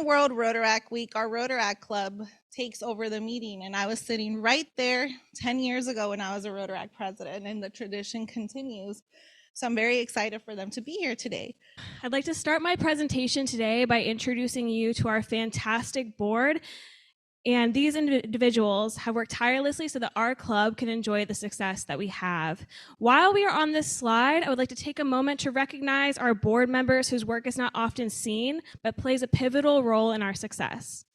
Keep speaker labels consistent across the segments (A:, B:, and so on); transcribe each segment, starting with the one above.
A: during World Rotaract Week, our Rotaract Club takes over the meeting, and I was sitting right there 10 years ago when I was a Rotaract president, and the tradition continues. So I'm very excited for them to be here today.
B: I'd like to start my presentation today by introducing you to our fantastic board. And these individuals have worked tirelessly so that our club can enjoy the success that we have. While we are on this slide, I would like to take a moment to recognize our board members whose work is not often seen, but plays a pivotal role in our success.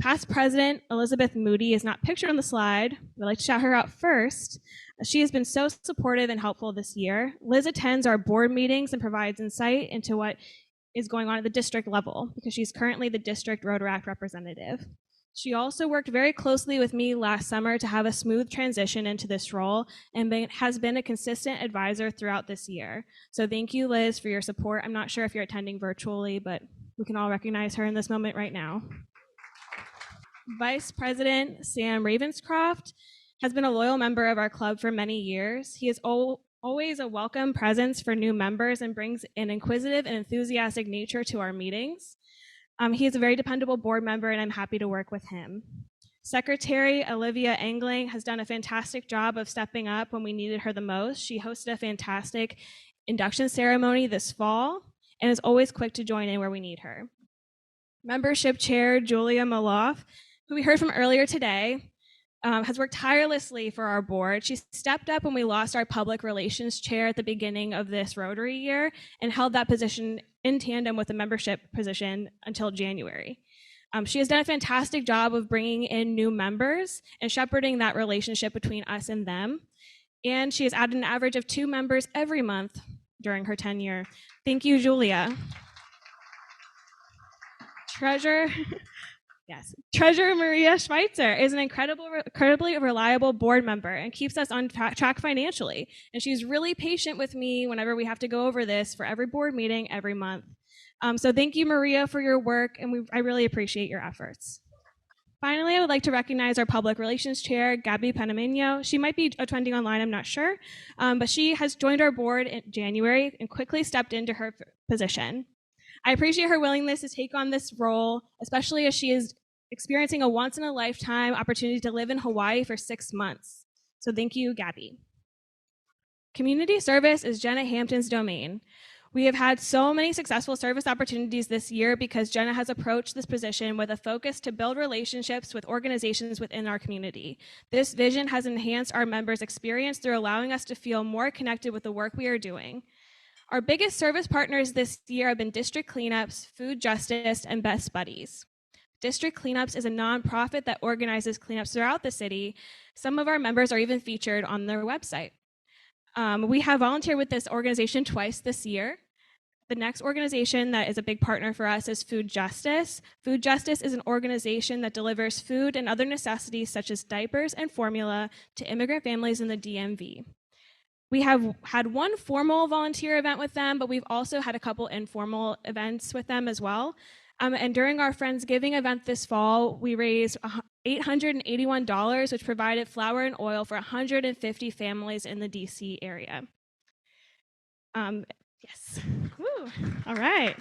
B: Past President Elizabeth Moody is not pictured on the slide. We'd like to shout her out first. She has been so supportive and helpful this year. Liz attends our board meetings and provides insight into what is going on at the district level because she's currently the district Rotaract representative. She also worked very closely with me last summer to have a smooth transition into this role and has been a consistent advisor throughout this year. So thank you, Liz, for your support. I'm not sure if you're attending virtually, but we can all recognize her in this moment right now. Vice President Sam Ravenscroft has been a loyal member of our club for many years. He is always a welcome presence for new members and brings an inquisitive and enthusiastic nature to our meetings. He is a very dependable board member, and I'm happy to work with him. Secretary Olivia Engling has done a fantastic job of stepping up when we needed her the most. She hosted a fantastic induction ceremony this fall and is always quick to join in where we need her. Membership Chair Julia Maloff, who we heard from earlier today, has worked tirelessly for our board. She stepped up when we lost our public relations chair at the beginning of this Rotary year and held that position in tandem with the membership position until January. She has done a fantastic job of bringing in new members and shepherding that relationship between us and them. And she has added an average of 2 members every month during her tenure. Thank you, Julia. Treasurer Maria Schweitzer is an incredibly reliable board member and keeps us on track financially. And she's really patient with me whenever we have to go over this for every board meeting every month. So thank you, Maria, for your work, and I really appreciate your efforts. Finally, I would like to recognize our public relations chair, Gabby Panamino. She might be attending online, I'm not sure, but she has joined our board in January and quickly stepped into her position. I appreciate her willingness to take on this role, especially as she is experiencing a once-in-a-lifetime opportunity to live in Hawaii for 6 months. So thank you, Gabby. Community service is Jenna Hampton's domain. We have had so many successful service opportunities this year because Jenna has approached this position with a focus to build relationships with organizations within our community. This vision has enhanced our members' experience through allowing us to feel more connected with the work we are doing. Our biggest service partners this year have been District Cleanups, Food Justice, and Best Buddies. District Cleanups is a nonprofit that organizes cleanups throughout the city. Some of our members are even featured on their website. We have volunteered with this organization twice this year. The next organization that is a big partner for us is Food Justice. Food Justice is an organization that delivers food and other necessities such as diapers and formula to immigrant families in the DMV. We have had one formal volunteer event with them, but we've also had a couple informal events with them as well. And during our Friendsgiving event this fall, we raised $881, which provided flour and oil for 150 families in the DC area. Yes. Woo. All right.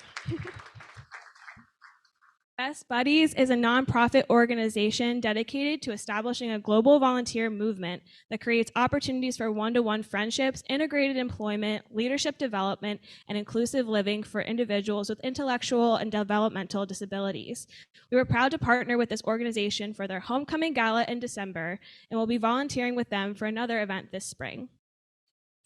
B: Best Buddies is a nonprofit organization dedicated to establishing a global volunteer movement that creates opportunities for one-to-one friendships, integrated employment, leadership development, and inclusive living for individuals with intellectual and developmental disabilities. We were proud to partner with this organization for their homecoming gala in December, and we'll be volunteering with them for another event this spring.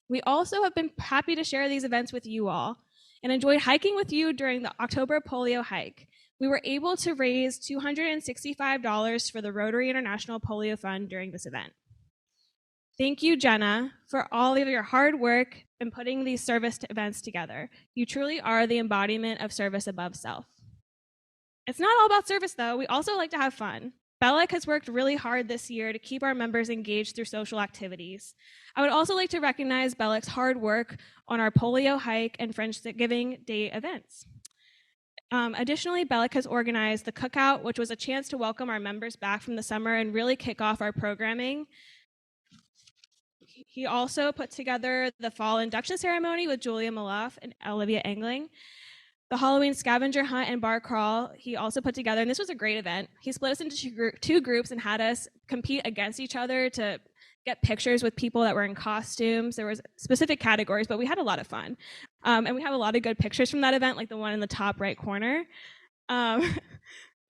B: We also have been happy to share these events with you all and enjoyed hiking with you during the October polio hike. We were able to raise $265 for the Rotary International Polio Fund during this event. Thank you, Jenna, for all of your hard work in putting these service events together. You truly are the embodiment of service above self. It's not all about service, though. We also like to have fun. Bellick has worked really hard this year to keep our members engaged through social activities. I would also like to recognize Bellick's hard work on our polio hike and Friendsgiving Day events. Additionally, Bellick has organized the Cookout, which was a chance to welcome our members back from the summer and really kick off our programming. He also put together the fall induction ceremony with Julia Maloff and Olivia Engling. The Halloween scavenger hunt and bar crawl he also put together, and this was a great event. He split us into two groups and had us compete against each other to get pictures with people that were in costumes. There was specific categories, but we had a lot of fun. And we have a lot of good pictures from that event, like the one in the top right corner.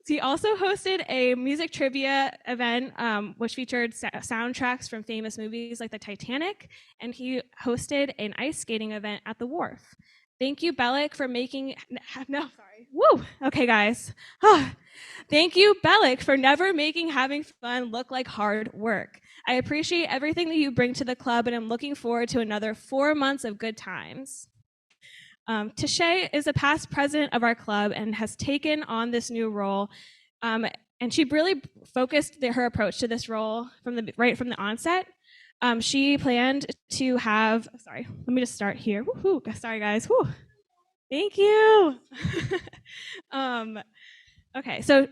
B: He also hosted a music trivia event, which featured soundtracks from famous movies like the Titanic, and he hosted an ice skating event at the wharf. Thank you, Bellick, for making, no, sorry, woo, okay, guys. Thank you, Bellick, for never making having fun look like hard work. I appreciate everything that you bring to the club, and I'm looking forward to another 4 months of good times. Tashay is a past president of our club and has taken on this new role. And she really focused her approach to this role right from the onset. She planned to have, sorry, let me just start here. Woo-hoo, sorry, guys. Woo. Thank you. Okay, so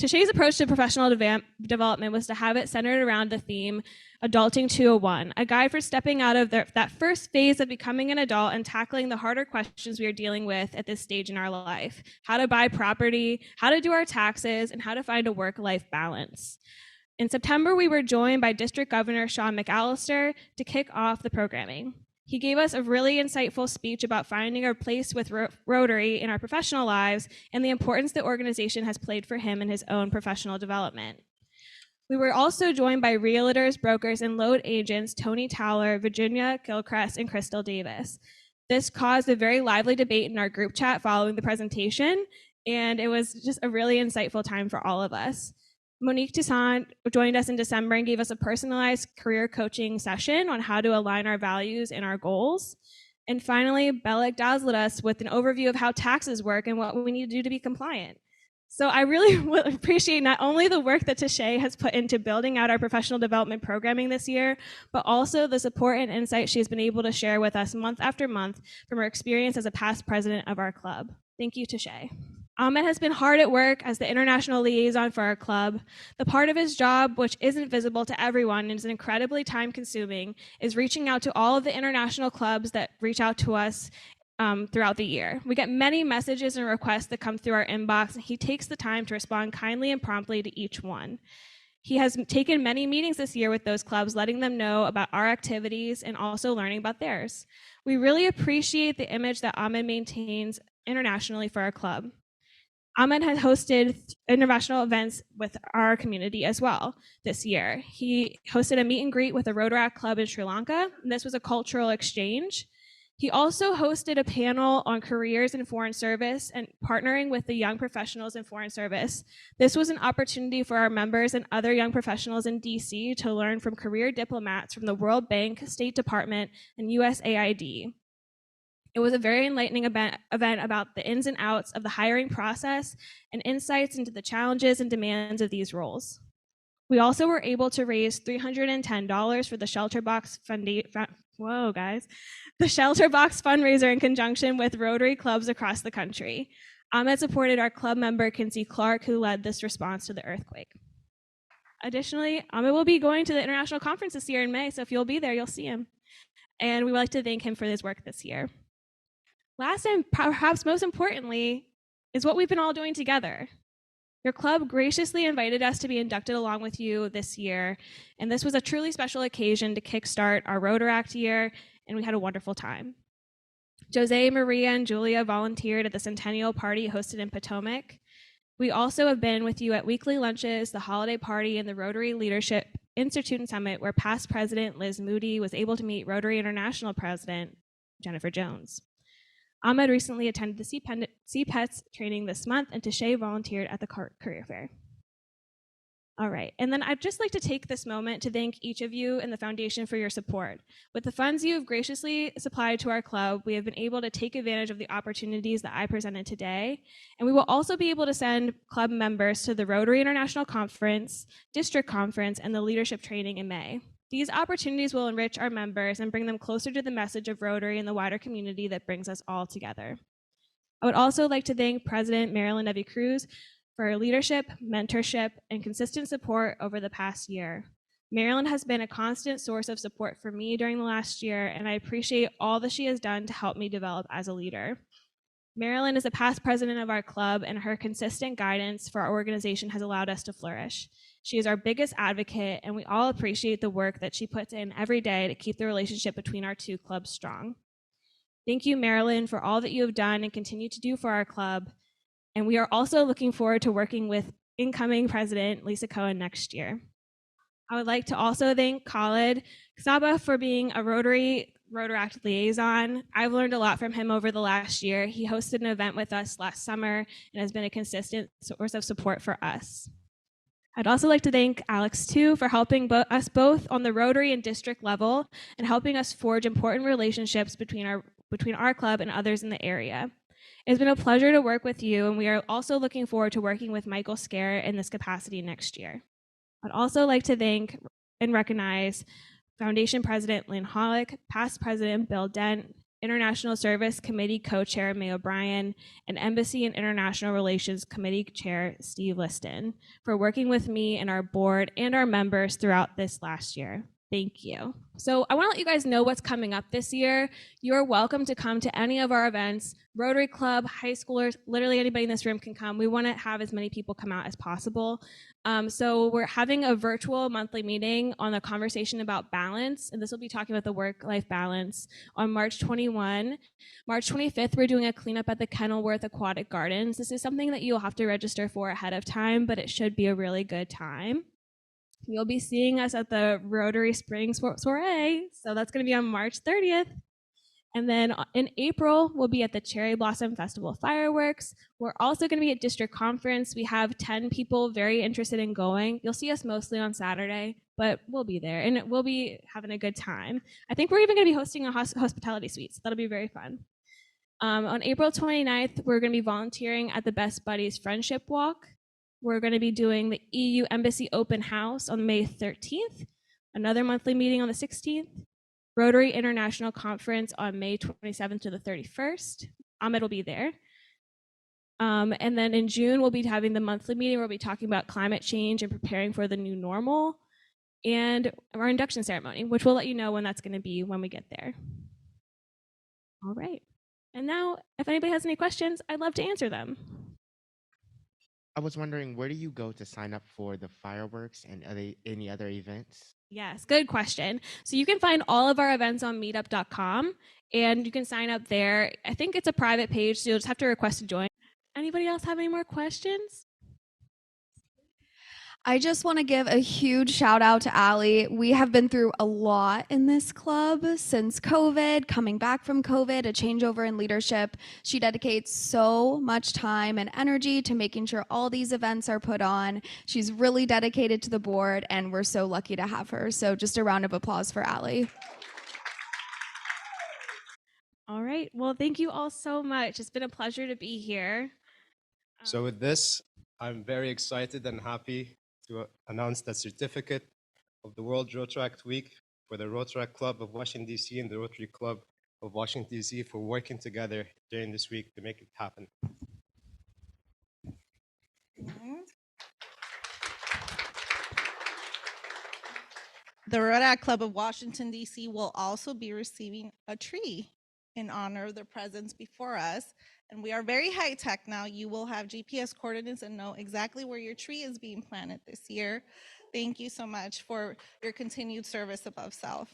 B: Tashay's approach to professional development was to have it centered around the theme Adulting 201, a guide for stepping out of that first phase of becoming an adult and tackling the harder questions we are dealing with at this stage in our life: how to buy property, how to do our taxes, and how to find a work-life balance. In September, we were joined by District Governor Sean McAllister to kick off the programming. He gave us a really insightful speech about finding our place with Rotary in our professional lives and the importance the organization has played for him in his own professional development. We were also joined by realtors, brokers, and load agents Tony Towler, Virginia Gilchrist, and Crystal Davis. This caused a very lively debate in our group chat following the presentation, and it was just a really insightful time for all of us. Monique Toussaint joined us in December and gave us a personalized career coaching session on how to align our values and our goals. And finally, Bellick dazzled us with an overview of how taxes work and what we need to do to be compliant. So I really appreciate not only the work that Tashay has put into building out our professional development programming this year, but also the support and insight she has been able to share with us month after month from her experience as a past president of our club. Thank you, Tashay. Ahmed has been hard at work as the international liaison for our club. The part of his job, which isn't visible to everyone and is incredibly time-consuming, is reaching out to all of the international clubs that reach out to us throughout the year. We get many messages and requests that come through our inbox, and he takes the time to respond kindly and promptly to each one. He has taken many meetings this year with those clubs, letting them know about our activities and also learning about theirs. We really appreciate the image that Ahmed maintains internationally for our club. Ahmed has hosted international events with our community as well this year. He hosted a meet and greet with a Rotaract club in Sri Lanka, and this was a cultural exchange. He also hosted a panel on careers in foreign service and partnering with the young professionals in foreign service. This was an opportunity for our members and other young professionals in DC to learn from career diplomats from the World Bank, State Department, and USAID. It was a very enlightening event about the ins and outs of the hiring process and insights into the challenges and demands of these roles. We also were able to raise $310 for the Shelter Box the Shelter Box fundraiser in conjunction with Rotary clubs across the country. Ahmed supported our club member, Kinsey Clark, who led this response to the earthquake. Additionally, Ahmed will be going to the international conference this year in May, so if you'll be there, you'll see him. And we would like to thank him for his work this year. Last and perhaps most importantly is what we've been all doing together. Your club graciously invited us to be inducted along with you this year, and this was a truly special occasion to kickstart our Rotaract year, and we had a wonderful time. Jose, Maria, and Julia volunteered at the Centennial Party hosted in Potomac. We also have been with you at weekly lunches, the holiday party, and the Rotary Leadership Institute Summit, where past President Liz Moody was able to meet Rotary International President Jennifer Jones. Ahmed recently attended the CPETS training this month, and Tashay volunteered at the career fair. All right, and then I'd just like to take this moment to thank each of you and the foundation for your support. With the funds you have graciously supplied to our club, we have been able to take advantage of the opportunities that I presented today, and we will also be able to send club members to the Rotary International Conference, District Conference, and the Leadership Training in May. These opportunities will enrich our members and bring them closer to the message of Rotary and the wider community that brings us all together. I would also like to thank President Marilyn Evie Cruz for her leadership, mentorship, and consistent support over the past year. Marilyn has been a constant source of support for me during the last year, and I appreciate all that she has done to help me develop as a leader. Marilyn is a past president of our club, and her consistent guidance for our organization has allowed us to flourish. She is our biggest advocate, and we all appreciate the work that she puts in every day to keep the relationship between our two clubs strong. Thank you, Marilyn, for all that you have done and continue to do for our club. And we are also looking forward to working with incoming president Lisa Cohen next year. I would like to also thank Khalid Ksaba for being a Rotaract liaison. I've learned a lot from him over the last year. He hosted an event with us last summer and has been a consistent source of support for us. I'd also like to thank Alex, too, for helping us both on the Rotary and district level and helping us forge important relationships between our club and others in the area. It's been a pleasure to work with you, and we are also looking forward to working with Michael Scare in this capacity next year. I'd also like to thank and recognize Foundation President Lynn Hollick, past President Bill Dent, International Service Committee Co-Chair May O'Brien, and Embassy and International Relations Committee Chair Steve Liston for working with me and our board and our members throughout this last year. Thank you. So I want to let you guys know what's coming up this year. You're welcome to come to any of our events. Rotary Club, high schoolers, literally anybody in this room can come. We want to have as many people come out as possible. So we're having a virtual monthly meeting on the conversation about balance, and this will be talking about the work-life balance on March 21. March 25th, we're doing a cleanup at the Kenilworth Aquatic Gardens. This is something that you'll have to register for ahead of time, but it should be a really good time. You'll be seeing us at the Rotary Spring Soiree, so that's going to be on March 30th. And then in April, we'll be at the Cherry Blossom Festival fireworks. We're also going to be at District Conference. We have 10 people very interested in going. You'll see us mostly on Saturday, but we'll be there, and we'll be having a good time. I think we're even going to be hosting a hospitality suite, so that'll be very fun. On April 29th, we're going to be volunteering at the Best Buddies Friendship Walk. We're going to be doing the EU Embassy Open House on May 13th, another monthly meeting on the 16th, Rotary International Conference on May 27th to the 31st. Ahmed will be there. And then in June, we'll be having the monthly meeting where we'll be talking about climate change and preparing for the new normal, and our induction ceremony, which we'll let you know when that's going to be when we get there. All right. And now, if anybody has any questions, I'd love to answer them.
C: I was wondering, where do you go to sign up for the fireworks and any other events?
B: Yes, good question. So you can find all of our events on meetup.com, and you can sign up there. I think it's a private page, so you'll just have to request to join. Anybody else have any more questions?
D: I just want to give a huge shout out to Allie. We have been through a lot in this club since COVID, coming back from COVID, a changeover in leadership. She dedicates so much time and energy to making sure all these events are put on. She's really dedicated to the board, and we're so lucky to have her. So just a round of applause for Allie.
B: All right. Well, thank you all so much. It's been a pleasure to be here.
E: So with this, I'm very excited and happy to announce the certificate of the World Rotaract Week for the Rotaract Club of Washington, D.C. and the Rotary Club of Washington, D.C. for working together during this week to make it happen.
A: The Rotaract Club of Washington, D.C. will also be receiving a tree in honor of their presence before us. And we are very high tech now. You will have GPS coordinates and know exactly where your tree is being planted this year. Thank you so much for your continued service above self.